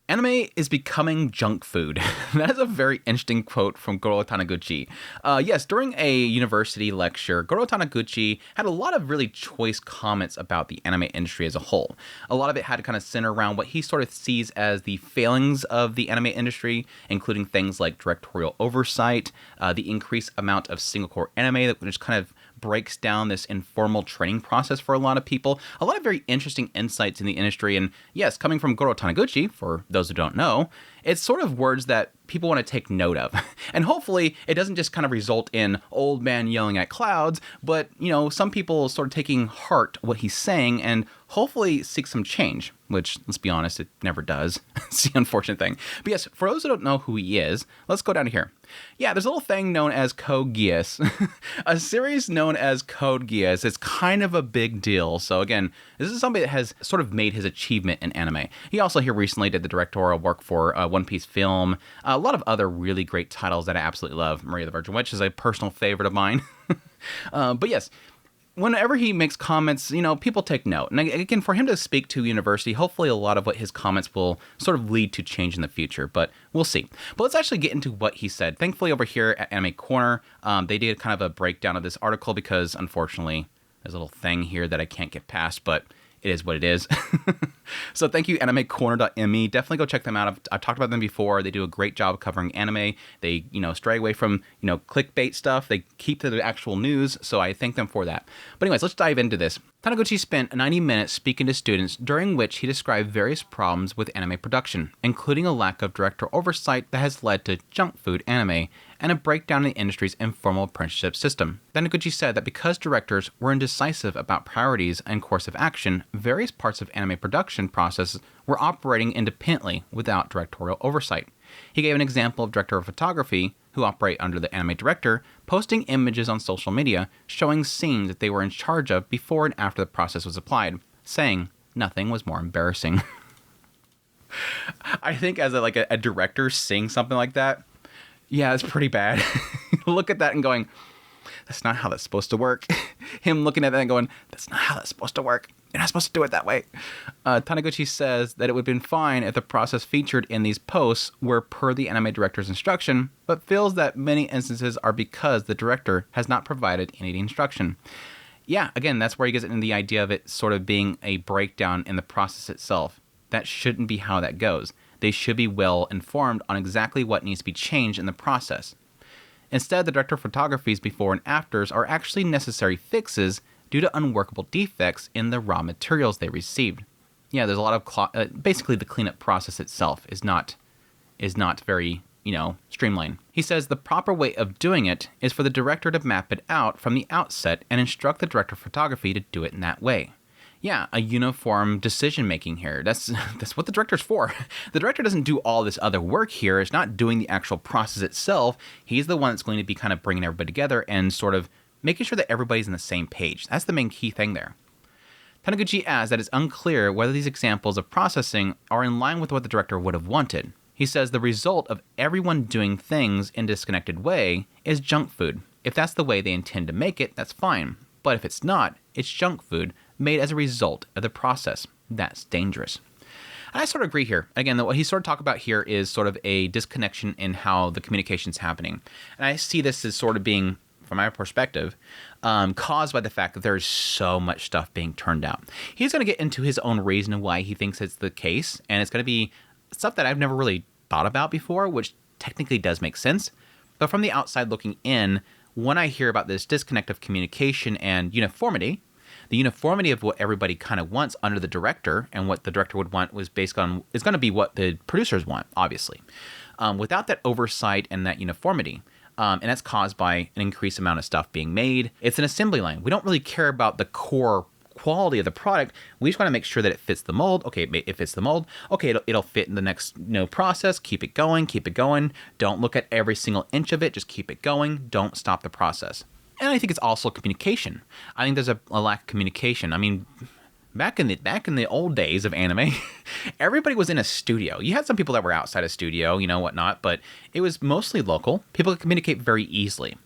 Anime is becoming junk food. That is a very interesting quote from Goro Taniguchi. Yes, during a university lecture, Goro Taniguchi had a lot of really choice comments about the anime industry as a whole. A lot of it had to kind of center around what he sort of sees as the failings of the anime industry, including things like directorial oversight, the increased amount of single-core anime that just kind of breaks down this informal training process for a lot of people. A lot of very interesting insights in the industry. And yes, coming from Goro Taniguchi, for those who don't know, it's sort of words that people want to take note of. And hopefully it doesn't just kind of result in old man yelling at clouds, but, some people sort of taking heart what he's saying and hopefully seek some change, which, let's be honest, it never does. It's the unfortunate thing. But yes, for those who don't know who he is, let's go down to here. Yeah, there's a little thing known as Code Geass. A series known as Code Geass. It's kind of a big deal. So again, this is somebody that has sort of made his achievement in anime. He also here recently did the directorial work for One Piece film, a lot of other really great titles that I absolutely love. Maria the Virgin Witch is a personal favorite of mine. But yes, whenever he makes comments, people take note. And again, for him to speak to university, hopefully a lot of what his comments will sort of lead to change in the future, but we'll see. But let's actually get into what he said. Thankfully, over here at Anime Corner, they did kind of a breakdown of this article because, unfortunately, there's a little thing here that I can't get past, but it is what it is. So thank you, animecorner.me. Definitely go check them out. I've talked about them before. They do a great job of covering anime. They, stray away from, clickbait stuff. They keep to the actual news. So I thank them for that. But anyways, let's dive into this. Taniguchi spent 90 minutes speaking to students, during which he described various problems with anime production, including a lack of director oversight that has led to junk food anime, and a breakdown in the industry's informal apprenticeship system. Taniguchi said that because directors were indecisive about priorities and course of action, various parts of anime production processes were operating independently without directorial oversight. He gave an example of director of photography, who operate under the anime director, posting images on social media showing scenes that they were in charge of before and after the process was applied, saying nothing was more embarrassing. I think as a director seeing something like that, yeah, it's pretty bad. Look at that and going, that's not how that's supposed to work. Him looking at that and going, that's not how that's supposed to work. You're not supposed to do it that way. Taniguchi says that it would have been fine if the process featured in these posts were per the anime director's instruction, but feels that many instances are because the director has not provided any instruction. Yeah, again, that's where he gets into the idea of it sort of being a breakdown in the process itself. That shouldn't be how that goes. They should be well informed on exactly what needs to be changed in the process. Instead, the director of photography's before and afters are actually necessary fixes due to unworkable defects in the raw materials they received. Yeah, there's a lot of basically the cleanup process itself is not very, streamlined. He says the proper way of doing it is for the director to map it out from the outset and instruct the director of photography to do it in that way. Yeah, a uniform decision-making here. That's what the director's for. The director doesn't do all this other work here. It's not doing the actual process itself. He's the one that's going to be kind of bringing everybody together and sort of making sure that everybody's on the same page. That's the main key thing there. Taniguchi adds that it's unclear whether these examples of processing are in line with what the director would have wanted. He says the result of everyone doing things in a disconnected way is junk food. If that's the way they intend to make it, that's fine. But if it's not, it's junk food made as a result of the process. That's dangerous. And I sort of agree here. Again, what he's sort of talking about here is sort of a disconnection in how the communication's happening. And I see this as sort of being, from my perspective, caused by the fact that there's so much stuff being turned out. He's going to get into his own reason why he thinks it's the case, and it's going to be stuff that I've never really thought about before, which technically does make sense. But from the outside looking in, when I hear about this disconnect of communication and uniformity, the uniformity of what everybody kind of wants under the director and what the director would want was based on, is going to be what the producers want, obviously. Without that oversight and that uniformity, and that's caused by an increased amount of stuff being made, it's an assembly line. We don't really care about the core quality of the product. We just want to make sure that it fits the mold. Okay, it fits the mold. Okay, it'll fit in the next process. Keep it going, keep it going. Don't look at every single inch of it. Just keep it going. Don't stop the process. And I think it's also communication. I think there's a lack of communication. I mean, back in the old days of anime, everybody was in a studio. You had some people that were outside a studio, whatnot, but it was mostly local. People could communicate very easily.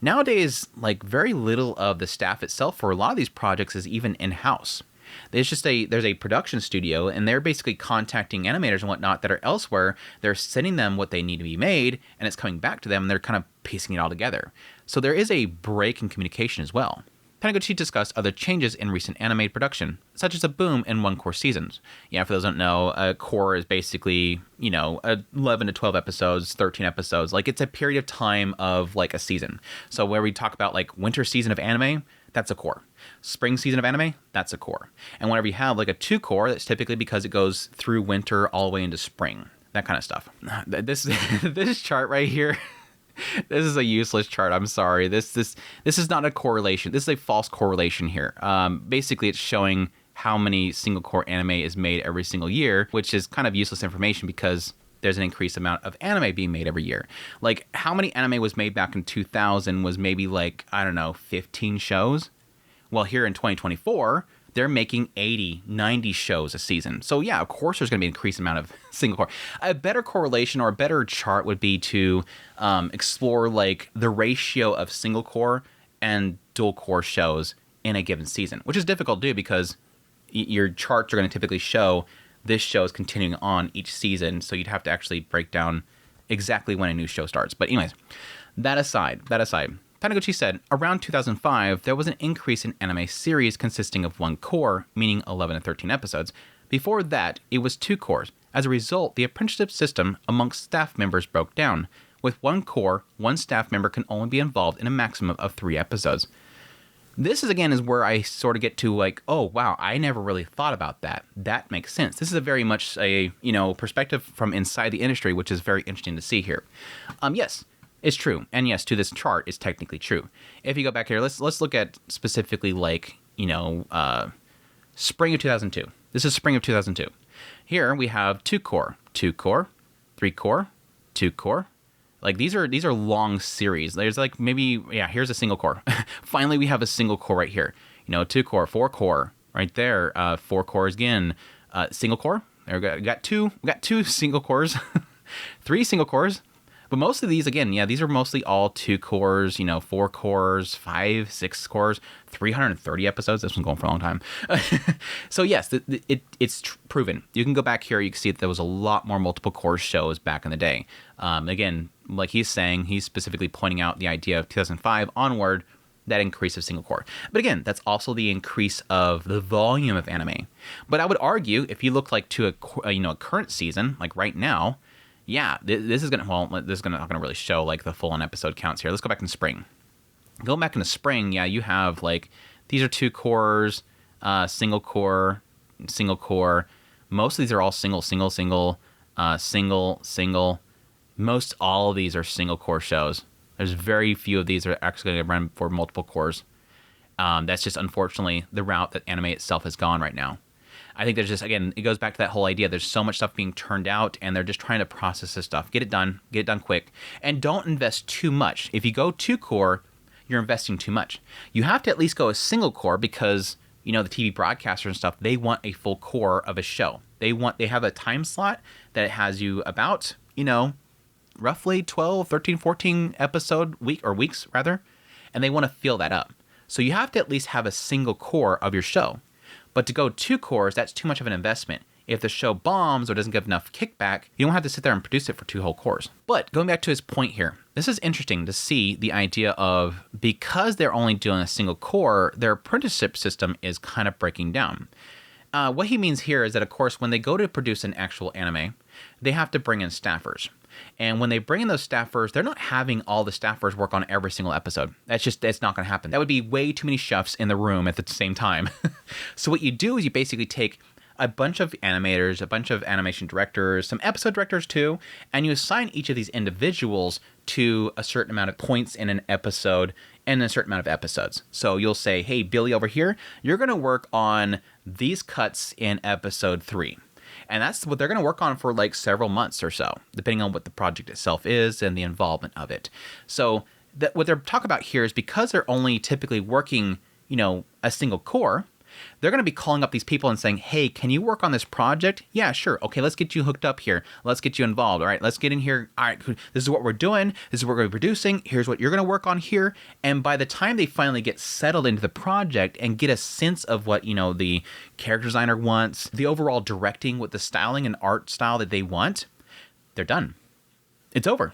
Nowadays, very little of the staff itself for a lot of these projects is even in-house. There's a production studio, and they're basically contacting animators and whatnot that are elsewhere. They're sending them what they need to be made, and it's coming back to them, and they're kind of piecing it all together. So there is a break in communication as well. Taniguchi discussed other changes in recent anime production, such as a boom in one-cour seasons. Yeah, for those who don't know, a cour is basically, 11 to 12 episodes, 13 episodes. Like, it's a period of time of, like, a season. So where we talk about, like, winter season of anime, that's a cour. Spring season of anime, that's a cour. And whenever you have, like, a two-cour, that's typically because it goes through winter all the way into spring. That kind of stuff. This chart right here... This is a useless chart. I'm sorry. This is not a correlation. This is a false correlation here. Basically, it's showing how many single core anime is made every single year, which is kind of useless information because there's an increased amount of anime being made every year. Like, how many anime was made back in 2000 was maybe like, I don't know, 15 shows? Well, here in 2024... they're making 80, 90 shows a season. So yeah, of course there's going to be an increased amount of single core. A better correlation or a better chart would be to explore like the ratio of single core and dual core shows in a given season, which is difficult to do because your charts are going to typically show this show is continuing on each season. So you'd have to actually break down exactly when a new show starts. But anyways, that aside. Taniguchi said, around 2005, there was an increase in anime series consisting of one cour, meaning 11 to 13 episodes. Before that, it was two cours. As a result, the apprenticeship system amongst staff members broke down. With one cour, one staff member can only be involved in a maximum of 3 episodes. This is where I sort of get to like, oh, wow, I never really thought about that. That makes sense. This is a very much a, perspective from inside the industry, which is very interesting to see here. Yes. It's true. And yes, to this chart, it's technically true. If you go back here, let's look at specifically like, spring of 2002. This is spring of 2002. Here we have 2 cour, 2 cour, 3 cour, 2 cour. Like these are long series. There's like maybe, here's a single cour. Finally, we have a single cour right here. 2 cour, 4 cour right there. 4 cours again. Single cour. There we got two single cours, 3 single cours. But most of these, again, these are mostly all 2 cours, 4 cours, 5, 6 cours, 330 episodes. This one's going for a long time. So yes, it's proven. You can go back here. You can see that there was a lot more multiple course shows back in the day. Again, like he's saying, he's specifically pointing out the idea of 2005 onward, that increase of single core. But again, that's also the increase of the volume of anime. But I would argue, if you look like to a current season, like right now, this is not gonna really show like the full on episode counts here. Let's go back in spring. Going back into spring, you have like these are 2 cours, single core. Most of these are all single. Most all of these are single core shows. There's very few of these that are actually going to run for multiple cores. That's just unfortunately the route that anime itself has gone right now. I think there's just, again, it goes back to that whole idea. There's so much stuff being turned out, and they're just trying to process this stuff. Get it done quick. And don't invest too much. If you go 2 core, you're investing too much. You have to at least go a single core because, the TV broadcasters and stuff, they want a full core of a show. They have a time slot that has you about, roughly 12, 13, 14 weeks, and they want to fill that up. So you have to at least have a single core of your show. But to go 2 cores, that's too much of an investment. If the show bombs or doesn't get enough kickback, you don't have to sit there and produce it for 2 whole cores. But going back to his point here, this is interesting to see the idea of, because they're only doing a single core, their apprenticeship system is kind of breaking down. What he means here is that, of course, when they go to produce an actual anime, they have to bring in staffers. And when they bring in those staffers, they're not having all the staffers work on every single episode. That's not going to happen. That would be way too many chefs in the room at the same time. So what you do is you basically take a bunch of animators, a bunch of animation directors, some episode directors too, and you assign each of these individuals to a certain amount of points in an episode and a certain amount of episodes. So you'll say, hey, Billy over here, you're going to work on these cuts in episode 3. And that's what they're going to work on for like several months or so, depending on what the project itself is and the involvement of it. So what they're talking about here is because they're only typically working, a single core, They're going to be calling up these people and saying, hey, can you work on this project? Yeah, sure. Okay, let's get you hooked up here. Let's get you involved. All right, let's get in here. All right, this is what we're doing. This is what we're going to be producing. Here's what you're going to work on here. And by the time they finally get settled into the project and get a sense of what, the character designer wants, the overall directing with the styling and art style that they want, they're done. It's over.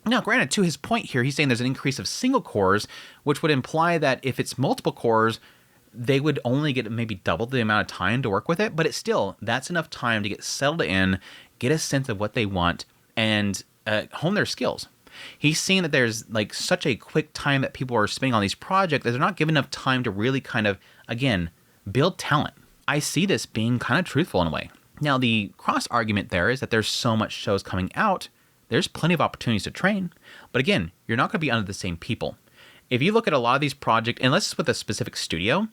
Now, granted, to his point here, he's saying there's an increase of single cores, which would imply that if it's multiple cores, they would only get maybe double the amount of time to work with it. But it's still, that's enough time to get settled in, get a sense of what they want, and hone their skills. He's seeing that there's like such a quick time that people are spending on these projects that they're not given enough time to really kind of, again, build talent. I see this being kind of truthful in a way. Now, the cross argument there is that there's so much shows coming out, there's plenty of opportunities to train. But again, you're not going to be under the same people. If you look at a lot of these projects, unless it's with a specific studio,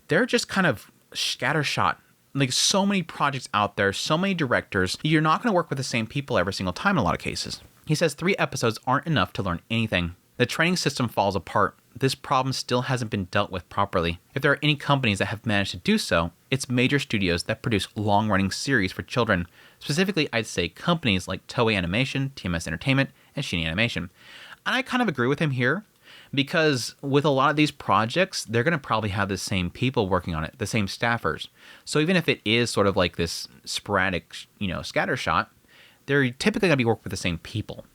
they're just kind of scattershot. Like so many projects out there, so many directors, you're not going to work with the same people every single time in a lot of cases. He says 3 episodes aren't enough to learn anything. The training system falls apart. This problem still hasn't been dealt with properly. If there are any companies that have managed to do so, it's major studios that produce long-running series for children. Specifically, I'd say companies like Toei Animation, TMS Entertainment, and Shin Animation. And I kind of agree with him here, because with a lot of these projects, they're going to probably have the same people working on it, the same staffers. So even if it is sort of like this sporadic, scattershot, they're typically going to be working with the same people.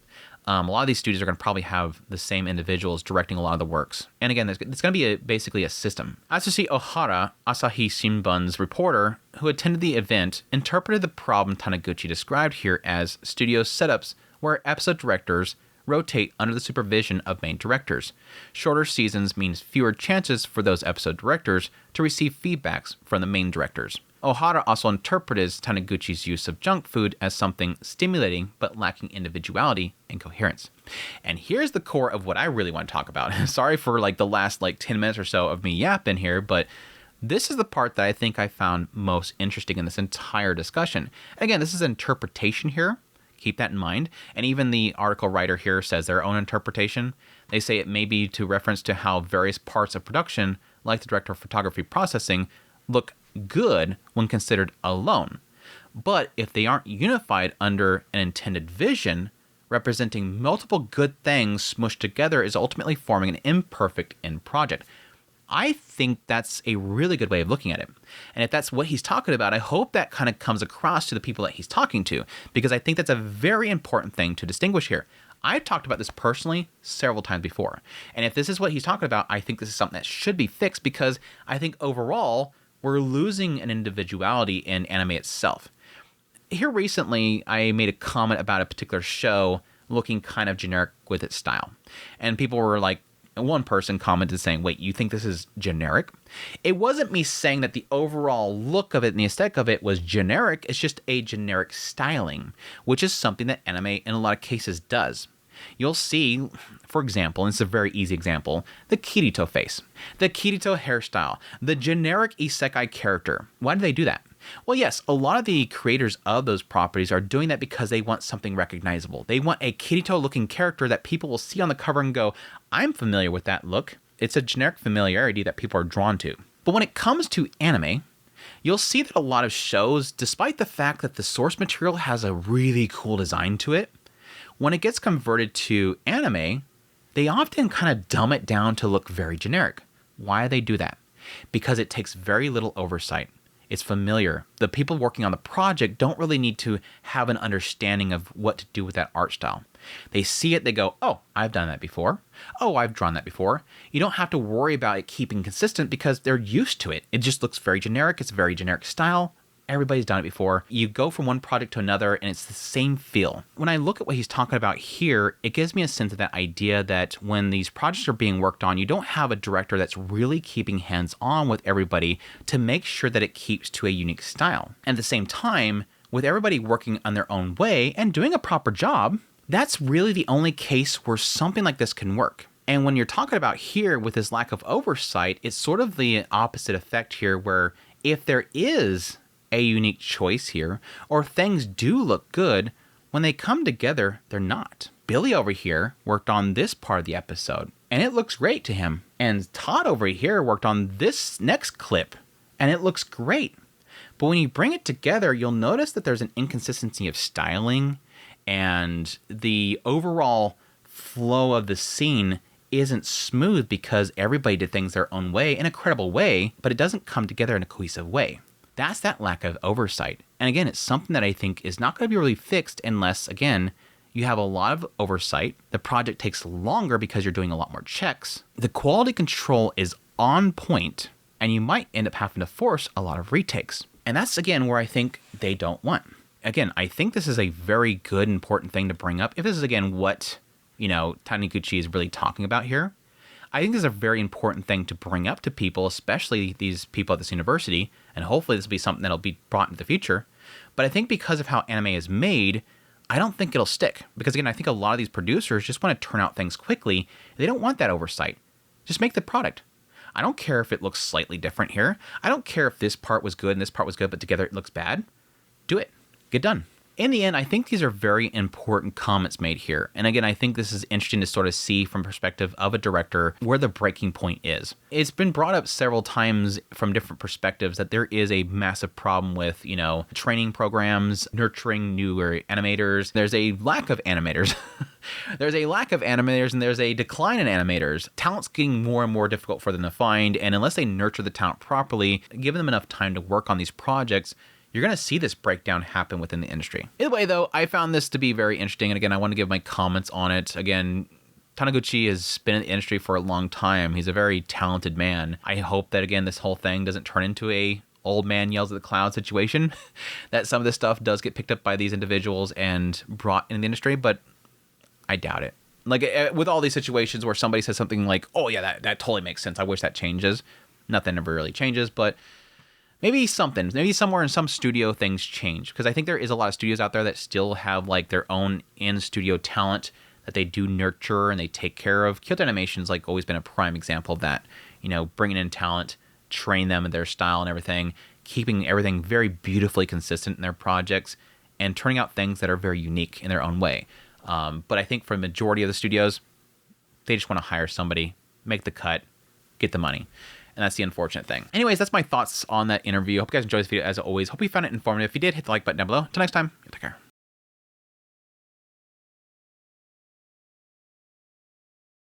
A lot of these studios are going to probably have the same individuals directing a lot of the works. And again, it's going to be basically a system. Atsushi Ohara, Asahi Shimbun's reporter, who attended the event, interpreted the problem Taniguchi described here as studio setups where episode directors rotate under the supervision of main directors. Shorter seasons means fewer chances for those episode directors to receive feedbacks from the main directors. Ohara also interpreted Taniguchi's use of junk food as something stimulating but lacking individuality and coherence. And here's the core of what I really want to talk about. Sorry for the last 10 minutes or so of me yapping here, but this is the part that I think I found most interesting in this entire discussion. Again, this is an interpretation here. Keep that in mind. And even the article writer here says their own interpretation. They say it may be to reference to how various parts of production, like the director of photography processing, look good when considered alone. But if they aren't unified under an intended vision, representing multiple good things smushed together is ultimately forming an imperfect end project. I think that's a really good way of looking at it. And if that's what he's talking about, I hope that kind of comes across to the people that he's talking to, because I think that's a very important thing to distinguish here. I've talked about this personally several times before. And if this is what he's talking about, I think this is something that should be fixed, because I think overall we're losing an individuality in anime itself. Here recently, I made a comment about a particular show looking kind of generic with its style. And people were like, one person commented saying, wait, you think this is generic? It wasn't me saying that the overall look of it and the aesthetic of it was generic. It's just a generic styling, which is something that anime in a lot of cases does. You'll see, for example, and it's a very easy example, the Kirito face, the Kirito hairstyle, the generic isekai character. Why do they do that? Well, yes, a lot of the creators of those properties are doing that because they want something recognizable. They want a Kirito-looking character that people will see on the cover and go, I'm familiar with that look. It's a generic familiarity that people are drawn to. But when it comes to anime, you'll see that a lot of shows, despite the fact that the source material has a really cool design to it, when it gets converted to anime, they often kind of dumb it down to look very generic. Why do they do that? Because it takes very little oversight. It's familiar. The people working on the project don't really need to have an understanding of what to do with that art style. They see it, they go, oh, I've done that before. Oh, I've drawn that before. You don't have to worry about it keeping consistent because they're used to it. It just looks very generic. It's a very generic style. Everybody's done it before. You go from one project to another and it's the same feel. When I look at what he's talking about here, it gives me a sense of that idea that when these projects are being worked on, you don't have a director that's really keeping hands-on with everybody to make sure that it keeps to a unique style. And at the same time, with everybody working on their own way and doing a proper job, that's really the only case where something like this can work. And when you're talking about here with this lack of oversight, it's sort of the opposite effect here, where if there is a unique choice here, or things do look good, when they come together, they're not. Billy over here worked on this part of the episode, and it looks great to him. And Todd over here worked on this next clip, and it looks great. But when you bring it together, you'll notice that there's an inconsistency of styling, and the overall flow of the scene isn't smooth because everybody did things their own way in a credible way, but it doesn't come together in a cohesive way. That's that lack of oversight. And again, it's something that I think is not going to be really fixed unless, again, you have a lot of oversight. The project takes longer because you're doing a lot more checks. The quality control is on point, and you might end up having to force a lot of retakes. And that's, again, where I think they don't want. Again, I think this is a very good, important thing to bring up. If this is, again, what, Taniguchi is really talking about here, I think this is a very important thing to bring up to people, especially these people at this university, and hopefully this will be something that'll be brought into the future. But I think because of how anime is made, I don't think it'll stick. Because again, I think a lot of these producers just want to turn out things quickly. They don't want that oversight. Just make the product. I don't care if it looks slightly different here. I don't care if this part was good and this part was good, but together it looks bad. Do it. Get done. In the end, I think these are very important comments made here. And again, I think this is interesting to sort of see from perspective of a director where the breaking point is. It's been brought up several times from different perspectives that there is a massive problem with, training programs, nurturing newer animators. There's a lack of animators. There's a lack of animators and there's a decline in animators. Talent's getting more and more difficult for them to find. And unless they nurture the talent properly, giving them enough time to work on these projects, you're going to see this breakdown happen within the industry. Either way, though, I found this to be very interesting. And again, I want to give my comments on it. Again, Taniguchi has been in the industry for a long time. He's a very talented man. I hope that, again, this whole thing doesn't turn into a old man yells at the cloud situation, that some of this stuff does get picked up by these individuals and brought into the industry, but I doubt it. Like, with all these situations where somebody says something like, oh, yeah, that totally makes sense. I wish that changes. Nothing ever really changes, but maybe somewhere in some studio things change, because I think there is a lot of studios out there that still have like their own in-studio talent that they do nurture and they take care of. Kyoto Animation's like always been a prime example of that, bringing in talent, train them in their style and everything, keeping everything very beautifully consistent in their projects, and turning out things that are very unique in their own way. But I think for the majority of the studios, they just want to hire somebody, make the cut, get the money. And that's the unfortunate thing. Anyways, that's my thoughts on that interview. Hope you guys enjoyed this video as always. Hope you found it informative. If you did, hit the like button down below. Until next time, take care.